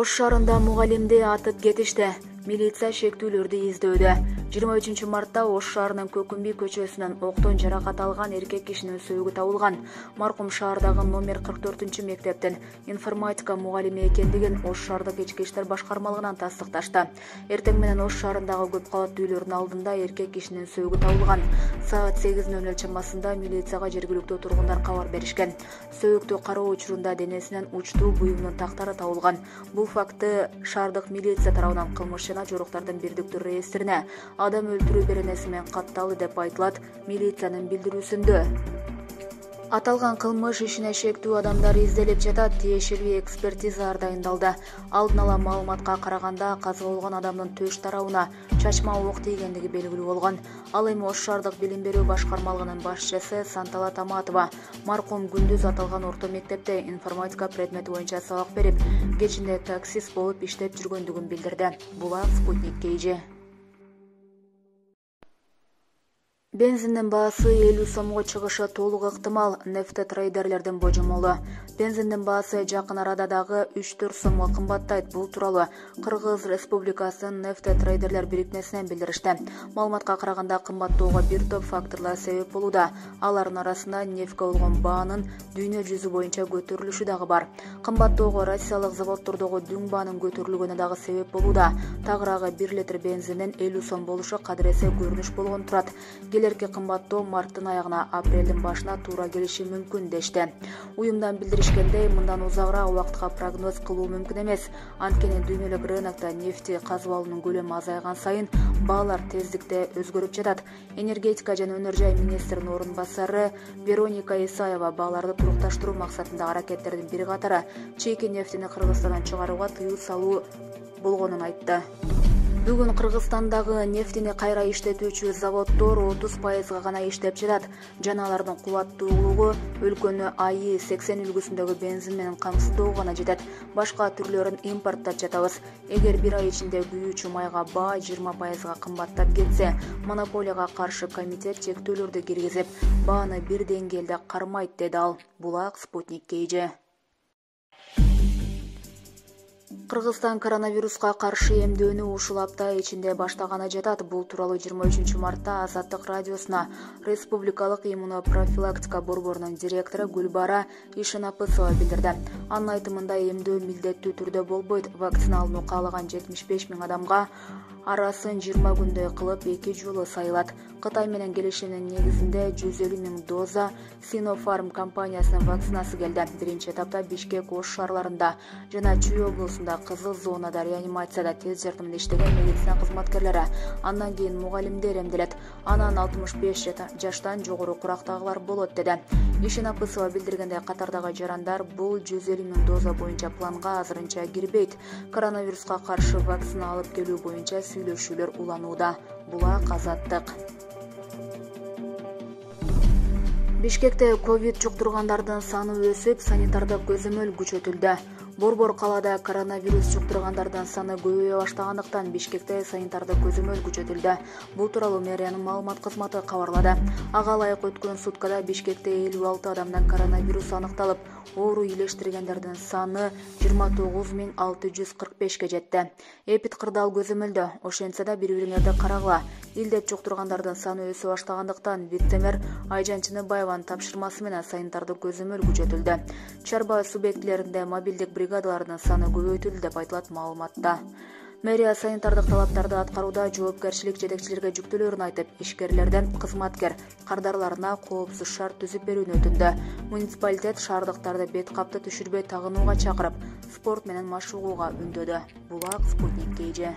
Ош шаарында мугалимди атып кетишти. Милиция шектүүлөрдү издөдө. 23 мартта Ош шаарынын Көкүмбий көчөсүнөн октон жаракат алган эркек кишинин сөөгү табылган. Маркум шаардагы номер 44-мектептин информатика мугалими экендигин Ош шаардык ички иштер башкармалыгынан тастыкташты. Эртең менен Ош шаарындагы көп кабаттуу үйлөрдүн алдында эркек кишинин сөөгү табылган. Саат 8:00 чамасында милицияга жергиликтүү тургундар кабар беришкен. Сөөгүктү кароо учурунда денесинен учтуу буюмдун тактары табылган. Бул факты шаардык милиция тарабынан кылмыш жана жоруктардын бирдиктүү реестрине адам өлтүрүү беренеси менен катталды деп айтылат милициянын билдирүүсүндө. Аталган кылмыш ишине шектүү адамдар изделип жатат. Тиешелүү экспертиза дайындалды. Алдын ала маалыматка караганда каза болгон адамдын төш тарабына чачма ок тийгендиги белгилүү болгон. Ал эми Ош шаардык билим берүү башкармалыгынын башчысы Сантала Таматова маркум күндүз аталган орто мектепте информатика предмети боюнча сабак берип, кечинде таксист болуп иштеп жүргөндүгүн билдирди. Булак Спутник KG. Бензиндин баасы 50 сомго чыгышы толук ыктымал. Нефтетрейдерлердин божомолу. Бензиндин баасы жакын арада дагы 3-4 сомго кымбаттайт. Бул тууралуу Кыргыз Республикасынын нефтетрейдерлер бирикмесинен билдиришти. Маалыматка караганда кымбаттоого бир топ факторлор себеп болууда. Алардын арасында нефтке болгон баанын дүйнө жүзү боюнча көтөрүлүшү дагы бар. Кымбаттоого Россиялык заводдордогу дүң баанын көтөрүлгөнү дагы себеп болууда. Тагыраагы 1 литр бензиндин 50 сом болушу кадыресе көрүнүш болгон турат. Келерки кымбаттоо марттын аягына, апрелдин башына туура келиши мүмкүн дешти. Уюмдан билдиришкендей, мындан узагыраак убакытка прогноз кылуу мүмкүн эмес. Анткени дүйнөлүк рынокто нефти казып алуунун көлөмү азайган сайын баалар тездикте өзгөрүп жатат. Энергетика жана өнөр жай министринин орун басары Вероника Исаева бааларды турукташтыруу максатындагы аракеттердин бир катары чийки нефтини Кыргызстандан чыгарууга тыюу салуу болгонун айтты. Бүгүн Кыргызстандагы нефтини кайра иштетүүчү заводдор 30% гана иштеп жатат. Жана алардын кубаттуулугу өлкөнү АИ 80 үлгүсүндөгү бензин менен камсыздоого гана жетет. Башка түрлөрүн импорттап жатабыз. Эгер бир ай ичинде күйүүчү майга баа 20% кымбаттап кетсе, монополияга каршы комитет чектөөлөрдү киргизип, бааны бир деңгээлде кармайт, деди ал. Булак Спутник KG. Кыргызстан коронавируска каршы эмдөөнү ушул апта ичинде баштаганы жатат. Бул тууралуу 23 мартта Азаттык радиосуна Республикалык иммунопрофилактика борборунун директору Гүлбара Ишенапысова билдирди. Анын айтымында эмдөө милдеттүү түрдө болбойт. Вакцина алууну каалаган 75 000 адамга арасын 20 күндөй кылып 2 жолу сайылат. Кытай менен келишимдин негизинде 150 000 доза Sinopharm компаниясынын вакцинасы келди. Биринчи этапта Бишкек, Ош шаарларында жана Чүй облусунда кызыл зонада реанимацияда тез жардамда иштеген медицина кызматкерлери, андан кийин мугалимдер эмделет. Анан 65 жаштан жогору курактагылар болот, деди. Ишенапысова билдиргендей, катардагы жарандар бул 150 000 доза боюнча планга азырынча кирбейт. Коронавируска каршы вакцина алып келүү боюнча сүйлөшүүлөр уланууда. Булак Азаттык. Бишкекте ковид жуктургандардын саны өсүп, санитардык көзөмөл күчөтүлдү. Борбор калаада коронавирус жуктургандардын саны көбөйө баштагандыктан Бишкекте санитардык көзөмөл күчөтүлдү. Бул тууралуу мэриянын маалымат кызматы кабарлады. Ага ылайык өткөн суткада Бишкекте 56 адамдан коронавирус аныкталып, оору ийлештиргендердин саны 29 645 жетти. Эпид кырдаал көзөмөлдө. Ошентсе да бири-бириңерди карагыла. Илдет жуктургандардын саны өсө баштагандыктан вице-мэр Айжан Чыныбаеванын тапшырмасы менен санитардык көзөмөл күчөтүлдү. Чарба субъектилеринде мобилдик бригадалардын саны көбөйтүлдү деп айтылат маалыматта. Мэрия санитардык талаптарды аткарууда жоопкерчилик жетекчилерге жүктөлөрүн айтып, ишкерлерден кызматкер кардарларына коопсуз шарт түзүп берүүнү өтүндү. Муниципалитет шаардыктарды бет капты түшүрбөй тагынууга чакырып, спорт менен машыгууга үндөдү. Булак Спутник KG.